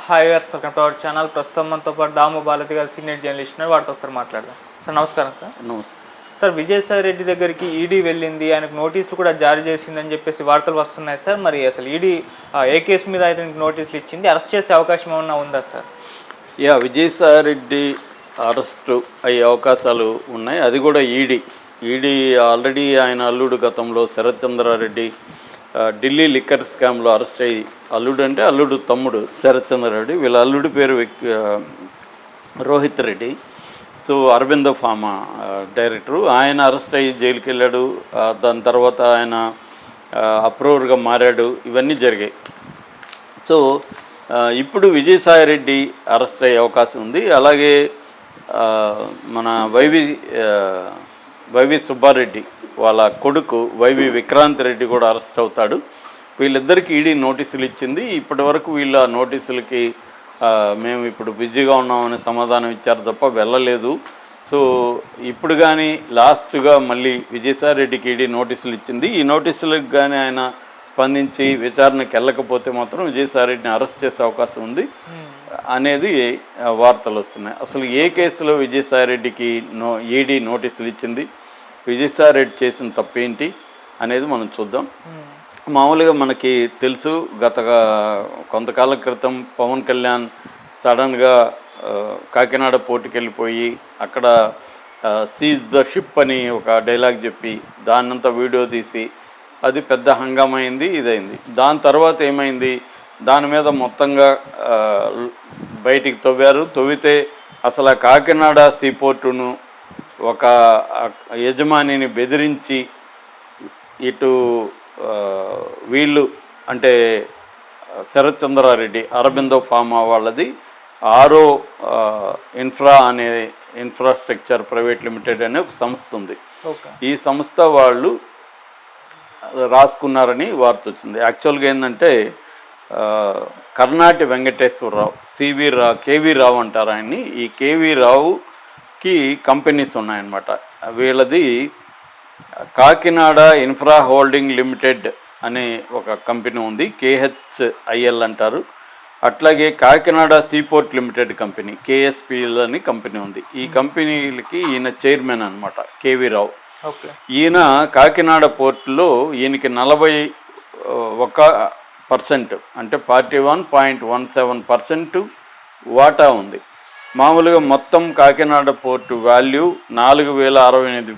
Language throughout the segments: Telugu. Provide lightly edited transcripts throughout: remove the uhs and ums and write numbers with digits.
హాయ్ గారు, వెల్కమ్ టు అవర్ ఛానల్. ప్రస్తుతం మనతో పాటు దాము బాలతి గారు సీనియర్ జర్నలిస్ట్ ఉన్నారు. వాటితో ఒకసారి మాట్లాడదాం. సార్ నమస్కారం. సార్ నమస్తే సార్ విజయసాయి రెడ్డి దగ్గరికి ఈడీ వెళ్ళింది, ఆయనకు నోటీసులు కూడా జారీ చేసిందని చెప్పేసి వార్తలు వస్తున్నాయి సార్. మరి అసలు ఈడీ ఏ కేసు మీద అయితే నోటీసులు ఇచ్చింది, అరెస్ట్ చేసే అవకాశం ఏమన్నా ఉందా సార్? విజయసాయి రెడ్డి అరెస్టు అయ్యే అవకాశాలు ఉన్నాయి. అది కూడా ఈడీ ఆల్రెడీ ఆయన అల్లుడు గతంలో శరత్ చంద్రారెడ్డి ఢిల్లీ లిక్కర్ స్కామ్లో అరెస్ట్ అయ్యి, అల్లుడు అంటే అల్లుడు తమ్ముడు శరత్ చంద్రారెడ్డి, వీళ్ళ అల్లుడి పేరు Rohit Reddy. So Aurobindo pharma director, ఆయన అరెస్ట్ అయ్యి జైలుకి వెళ్ళాడు. దాని తర్వాత ఆయన అప్రూవర్గా మారాడు. ఇవన్నీ జరిగాయి. సో ఇప్పుడు విజయసాయి రెడ్డి అరెస్ట్ అయ్యే అవకాశం ఉంది. అలాగే మన వైవి సుబ్బారెడ్డి వాళ్ళ కొడుకు వైవి విక్రాంత్ రెడ్డి కూడా అరెస్ట్ అవుతాడు. వీళ్ళిద్దరికీ ఈడీ నోటీసులు ఇచ్చింది. ఇప్పటి వరకు వీళ్ళ నోటీసులకి మేము ఇప్పుడు బిజీగా ఉన్నామని సమాధానం ఇచ్చారు తప్ప వెళ్ళలేదు. సో ఇప్పుడు కానీ లాస్ట్గా మళ్ళీ విజయసాయి రెడ్డికి ఈడీ నోటీసులు ఇచ్చింది. ఈ నోటీసులకు కానీ ఆయన స్పందించి విచారణకు వెళ్ళకపోతే మాత్రం విజయసాయి రెడ్డిని అరెస్ట్ చేసే అవకాశం ఉంది అనేది వార్తలు వస్తున్నాయి. అసలు ఏ కేసులో విజయసాయి రెడ్డికి ఈడీ నోటీసులు ఇచ్చింది, విజయసాయి రెడ్డి చేసిన తప్పేంటి అనేది మనం చూద్దాం. మామూలుగా మనకి తెలుసు, కొంతకాలం క్రితం పవన్ కళ్యాణ్ సడన్గా కాకినాడ పోర్టుకి వెళ్ళిపోయి అక్కడ సీజ్ ద షిప్ అని ఒక డైలాగ్ చెప్పి దాన్నంతా వీడియో తీసి అది పెద్ద హంగామా అయింది, ఇదైంది. దాని తర్వాత ఏమైంది, దాని మీద మొత్తంగా బయటికి తవ్వితే అసలు ఆ కాకినాడ సీపోర్టును ఒక యజమానిని బెదిరించి ఇటు వీళ్ళు అంటే శరత్ చంద్రారెడ్డి అరబిందో ఫార్మా వాళ్ళది ఆరో ఇన్ఫ్రాస్ట్రక్చర్ ప్రైవేట్ లిమిటెడ్ అనే ఒక సంస్థ ఉంది. ఈ సంస్థ వాళ్ళు రాసుకున్నారని వార్త వచ్చింది. యాక్చువల్గా ఏంటంటే కర్ణాటి వెంకటేశ్వరరావు, కేవీ రావు అంటారు ఆయన్ని. ఈ కేవీ రావుకి కంపెనీస్ ఉన్నాయన్నమాట. వీళ్ళది కాకినాడ ఇన్ఫ్రా హోల్డింగ్ లిమిటెడ్ అనే ఒక కంపెనీ ఉంది, KHIL అంటారు. అట్లాగే Kakinada seaport limited company KSPL అని కంపెనీ ఉంది. ఈ కంపెనీలకి ఈయన చైర్మన్ అనమాట, కేవీ రావు. ఈయన కాకినాడ పోర్టులో ఈయనకి 41% అంటే 41.17% వాటా ఉంది. మామూలుగా మొత్తం కాకినాడ పోర్టు వాల్యూ 4068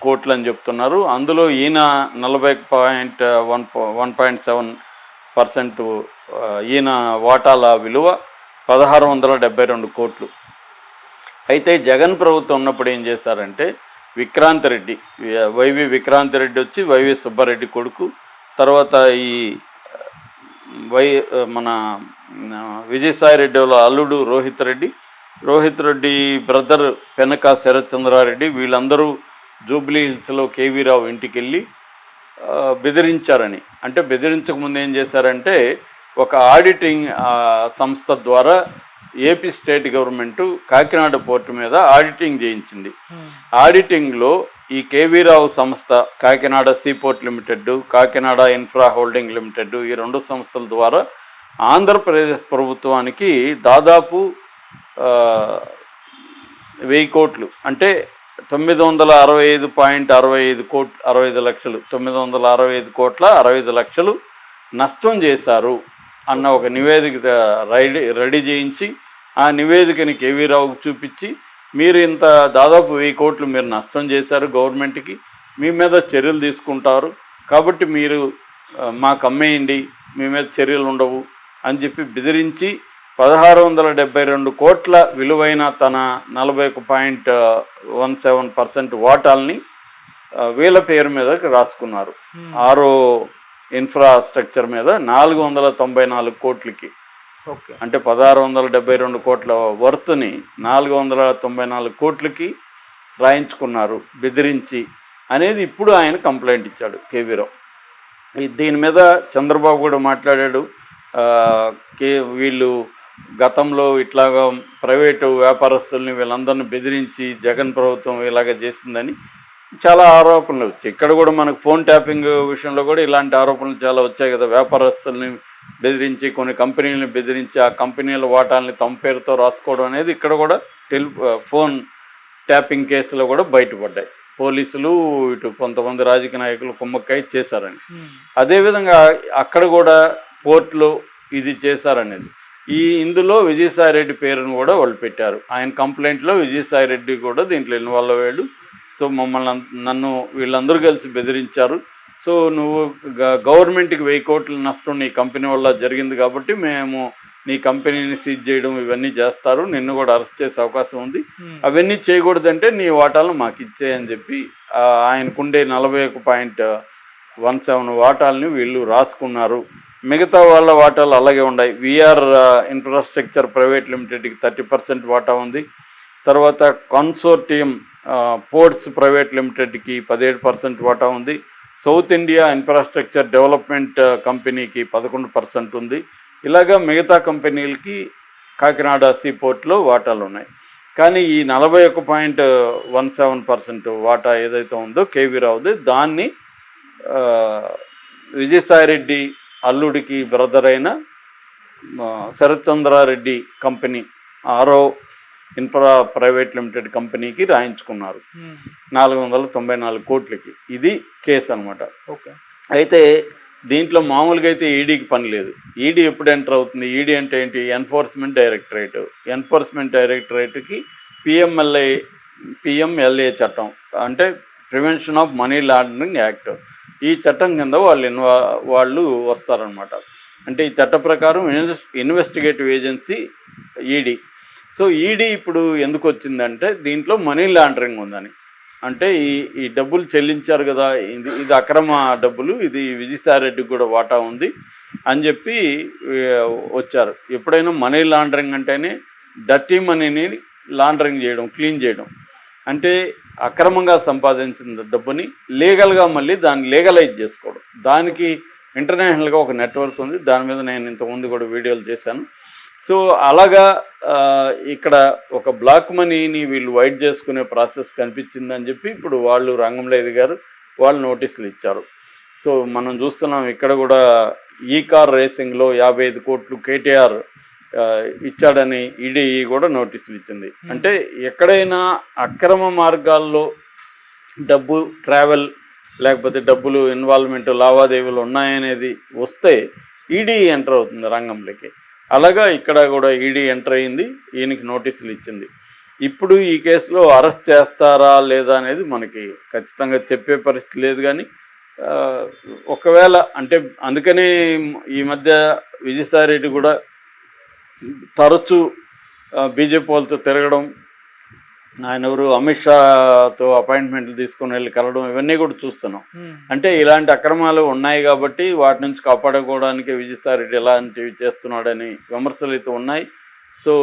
కోట్లు అని చెప్తున్నారు. అందులో ఈయన 40.1% ఈయన వాటాల విలువ 1672 కోట్లు. అయితే జగన్ ప్రభుత్వం ఉన్నప్పుడు ఏం చేశారంటే వైవి విక్రాంత్ రెడ్డి వచ్చి వైవి సుబ్బారెడ్డి కొడుకు, తర్వాత ఈ మన విజయసాయి రెడ్డి వాళ్ళ అల్లుడు రోహిత్ రెడ్డి బ్రదర్ పెనక శరత్ చంద్రారెడ్డి, వీళ్ళందరూ జూబ్లీ హిల్స్లో కేవీ రావు ఇంటికి వెళ్ళి బెదిరించారని. అంటే బెదిరించకముందు ఏం చేశారంటే ఒక ఆడిటింగ్ సంస్థ ద్వారా AP state government Kakinada port మీద ఆడిటింగ్ చేయించింది. ఆడిటింగ్లో ఈ కేవీ రావు సంస్థ, Kakinada seaport limited, Kakinada infra holding limited, ఈ రెండు సంస్థల ద్వారా ఆంధ్రప్రదేశ్ ప్రభుత్వానికి దాదాపు 1000 కోట్లు అంటే 965.65 లక్షలు 965 కోట్ల 65 లక్షలు నష్టం చేశారు అన్న ఒక నివేదిక రెడీ చేయించి ఆ నివేదికని కేవీ రావుకు చూపించి, మీరు ఇంత దాదాపు 1000 కోట్లు మీరు నష్టం చేశారు గవర్నమెంట్కి, మీ మీద చర్యలు తీసుకుంటారు, కాబట్టి మీరు మాకు అమ్మేయండి, మీ మీద చర్యలు ఉండవు అని చెప్పి బెదిరించి 1672 కోట్ల విలువైన తన 41.17% వాటాల్ని వీళ్ళ పేరు మీద రాసుకున్నారు. ఆరో ఇన్ఫ్రాస్ట్రక్చర్ మీద 494 కోట్లకి, అంటే 1672 కోట్ల వర్త్ని 494 కోట్లకి రాయించుకున్నారు బెదిరించి అనేది ఇప్పుడు ఆయన కంప్లైంట్ ఇచ్చాడు కేవీ రావు. దీని మీద చంద్రబాబు కూడా మాట్లాడాడు. వీళ్ళు గతంలో ఇట్లాగా ప్రైవేటు వ్యాపారస్తుల్ని వీళ్ళందరినీ బెదిరించి జగన్ ప్రభుత్వం ఇలాగ చేసిందని చాలా ఆరోపణలు వచ్చాయి. ఇక్కడ కూడా మనకు ఫోన్ ట్యాపింగ్ విషయంలో కూడా ఇలాంటి ఆరోపణలు చాలా వచ్చాయి కదా. వ్యాపారస్తుల్ని బెదిరించి కొన్ని కంపెనీలను బెదిరించి ఆ కంపెనీల వాటాలని తమ పేరుతో రాసుకోవడం అనేది ఇక్కడ కూడా ఫోన్ ట్యాపింగ్ కేసులో కూడా బయటపడ్డాయి. పోలీసులు ఇటు కొంతమంది రాజకీయ నాయకులు కుమ్మక్కై చేశారని. అదేవిధంగా అక్కడ కూడా పోర్టులో ఇది చేశారనేది ఇందులో విజయసాయిరెడ్డి పేరును కూడా వాళ్ళు పెట్టారు. ఆయన కంప్లైంట్లో విజయసాయిరెడ్డి కూడా దీంట్లో ఇన్వాల్వ్ అయ్యాడు. సో నన్ను వీళ్ళందరూ కలిసి బెదిరించారు. సో నువ్వు గవర్నమెంట్కి 1000 కోట్ల నష్టం నీ కంపెనీ వల్ల జరిగింది కాబట్టి మేము నీ కంపెనీని సీజ్ చేయడం ఇవన్నీ చేస్తారు, నిన్ను కూడా అరెస్ట్ చేసే అవకాశం ఉంది, అవన్నీ చేయకూడదంటే నీ వాటాలను మాకు ఇచ్చేయని చెప్పి ఆయనకుండే 41.17 వాటాలని వీళ్ళు రాసుకున్నారు. మిగతా వాళ్ళ వాటాలు అలాగే ఉన్నాయి. విఆర్ ఇన్ఫ్రాస్ట్రక్చర్ ప్రైవేట్ లిమిటెడ్కి 30% వాటా ఉంది. తర్వాత కన్సోర్టియం పోర్ట్స్ ప్రైవేట్ లిమిటెడ్కి 17% వాటా ఉంది. సౌత్ ఇండియా ఇన్ఫ్రాస్ట్రక్చర్ డెవలప్మెంట్ కంపెనీకి 11% ఉంది. ఇలాగా మిగతా కంపెనీలకి కాకినాడ సీపోర్ట్లో వాటాలు ఉన్నాయి. కానీ ఈ 41.17% వాటా ఏదైతే ఉందో కేవీ రావుది, దాన్ని విజయసాయిరెడ్డి అల్లుడికి బ్రదర్ అయిన శరత్ చంద్రారెడ్డి కంపెనీ ఆరో ఇన్ఫ్రా ప్రైవేట్ లిమిటెడ్ కంపెనీకి రాయించుకున్నారు 494 కోట్లకి. ఇది కేసు అనమాట. అయితే దీంట్లో మామూలుగా అయితే ఈడీకి పని లేదు. ఈడీ ఎప్పుడు ఎంటర్ అవుతుంది? ఈడీ అంటే ఏంటి? Enforcement directorate. ఎన్ఫోర్స్మెంట్ డైరెక్టరేట్కి పిఎంఎల్ఏ చట్టం అంటే prevention of money laundering act, ఈ చట్టం కింద వాళ్ళు వస్తారనమాట. అంటే ఈ చట్ట ప్రకారం investigative agency ED. So ED ఇప్పుడు ఎందుకు వచ్చిందంటే దీంట్లో మనీ లాండరింగ్ ఉందని. అంటే ఈ డబ్బులు చెల్లించారు కదా, ఇది అక్రమ డబ్బులు, ఇది విజయసాయిరెడ్డికి కూడా వాటా ఉంది అని చెప్పి వచ్చారు. ఎప్పుడైనా మనీ లాండరింగ్ అంటేనే డర్టీ మనీని లాండరింగ్ చేయడం, క్లీన్ చేయడం. అంటే అక్రమంగా సంపాదించిన డబ్బుని లీగల్గా మళ్ళీ దాన్ని లీగలైజ్ చేసుకోవడం. దానికి ఇంటర్నేషనల్గా ఒక నెట్వర్క్ ఉంది. దాని మీద నేను ఇంతకుముందు కూడా వీడియోలు చేశాను. సో అలాగా ఇక్కడ ఒక బ్లాక్ మనీని వీళ్ళు వైట్ చేసుకునే ప్రాసెస్ కనిపించిందని చెప్పి ఇప్పుడు వాళ్ళు రంగంలో ఎదిగారు. వాళ్ళు నోటీసులు ఇచ్చారు. సో మనం చూస్తున్నాం ఇక్కడ కూడా ఈ కార్ రేసింగ్లో 55 కోట్లు కేటీఆర్ ఇచ్చాడని ఈడీ కూడా నోటీసులు ఇచ్చింది. అంటే ఎక్కడైనా అక్రమ మార్గాల్లో డబ్బు ట్రావెల్ లేకపోతే డబ్బులు ఇన్వాల్వ్మెంట్ లావాదేవీలు ఉన్నాయనేది వస్తే ఈడీ ఎంటర్ అవుతుంది రంగంలోకి. అలాగా ఇక్కడ కూడా ఈడీ ఎంటర్ అయింది, ఈయనకి నోటీసులు ఇచ్చింది. ఇప్పుడు ఈ కేసులో అరెస్ట్ చేస్తారా లేదా అనేది మనకి ఖచ్చితంగా చెప్పే పరిస్థితి లేదు. కానీ ఒకవేళ అంటే అందుకనే ఈ మధ్య విజయసాయిరెడ్డి కూడా తరచూ బీజేపీ వాళ్ళతో తిరగడం, ఆయన ఎవరు అమిత్ షాతో అపాయింట్మెంట్లు తీసుకుని వెళ్ళి కలవడం, ఇవన్నీ కూడా చూస్తున్నాం. అంటే ఇలాంటి అక్రమాలు ఉన్నాయి కాబట్టి వాటి నుంచి కాపాడుకోవడానికి విజయసాయిరెడ్డి ఎలాంటివి చేస్తున్నాడని విమర్శలు అయితే ఉన్నాయి. సో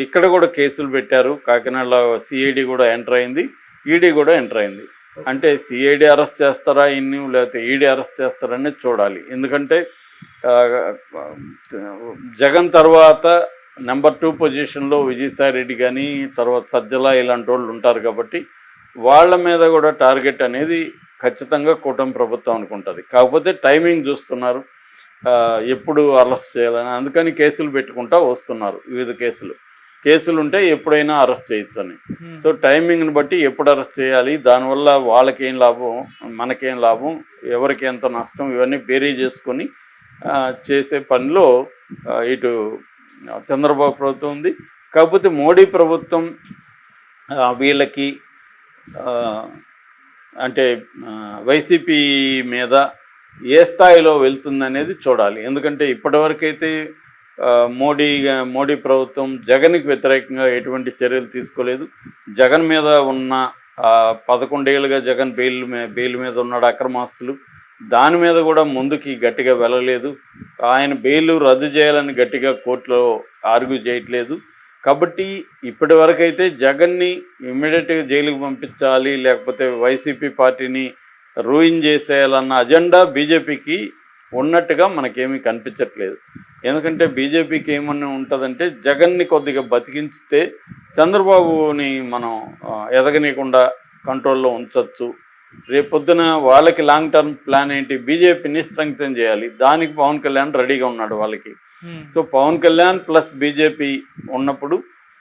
ఇక్కడ కూడా కేసులు పెట్టారు. కాకినాడలో సిఐడి కూడా ఎంటర్ అయింది, ఈడీ కూడా ఎంటర్ అయింది. అంటే సిఐడి అరెస్ట్ చేస్తారా ఇన్ని, లేకపోతే ఈడీ అరెస్ట్ చేస్తారనేది చూడాలి. ఎందుకంటే జగన్ తర్వాత నెంబర్ 2 పొజిషన్లో విజయసాయిరెడ్డి కానీ తర్వాత సజ్జల ఇలాంటి వాళ్ళు ఉంటారు కాబట్టి వాళ్ళ మీద కూడా టార్గెట్ అనేది ఖచ్చితంగా కూటమి ప్రభుత్వం అనుకుంటుంది. కాకపోతే టైమింగ్ చూస్తున్నారు ఎప్పుడు అరెస్ట్ చేయాలని, అందుకని కేసులు పెట్టుకుంటా వస్తున్నారు. వివిధ కేసులు ఉంటే ఎప్పుడైనా అరెస్ట్ చేయొచ్చు అని. సో టైమింగ్ని బట్టి ఎప్పుడు అరెస్ట్ చేయాలి, దానివల్ల వాళ్ళకేం లాభం మనకేం లాభం ఎవరికి ఎంత నష్టం ఇవన్నీ బేరీ చేసుకొని చేసే పనిలో ఇటు చంద్రబాబు ప్రభుత్వం ఉంది. కాకపోతే మోడీ ప్రభుత్వం వీళ్ళకి అంటే వైసీపీ మీద ఏ స్థాయిలో వెళ్తుందనేది చూడాలి. ఎందుకంటే ఇప్పటివరకైతే మోడీ ప్రభుత్వం జగన్కి వ్యతిరేకంగా ఎటువంటి చర్యలు తీసుకోలేదు. జగన్ మీద ఉన్న 11 ఏళ్ళుగా జగన్ బెయిల్ మీద ఉన్నాడు అక్రమాస్తులు, దాని మీద కూడా ముందుకి గట్టిగా వెళ్ళలేదు. ఆయన బెయిల్ రద్దు చేయాలని గట్టిగా కోర్టులో ఆర్గ్యూ చేయట్లేదు. కాబట్టి ఇప్పటి వరకైతే జగన్ని ఇమ్మీడియట్గా జైలుకి పంపించాలి, లేకపోతే వైసీపీ పార్టీని రూయిన్ చేసేయాలన్న అజెండా బీజేపీకి ఉన్నట్టుగా మనకేమీ కనిపించట్లేదు. ఎందుకంటే బీజేపీకి ఏమన్నా ఉంటుందంటే జగన్ని కొద్దిగా బతికించితే చంద్రబాబుని మనం ఎదగనీయకుండా కంట్రోల్లో ఉంచవచ్చు, రేపొద్దున వాళ్ళకి లాంగ్ టర్మ్ ప్లాన్ ఏంటి, బీజేపీని స్ట్రెంగ్తన్ చేయాలి. దానికి పవన్ కళ్యాణ్ రెడీగా ఉన్నాడు వాళ్ళకి. So Pawan Kalyan plus BJP ఉన్నప్పుడు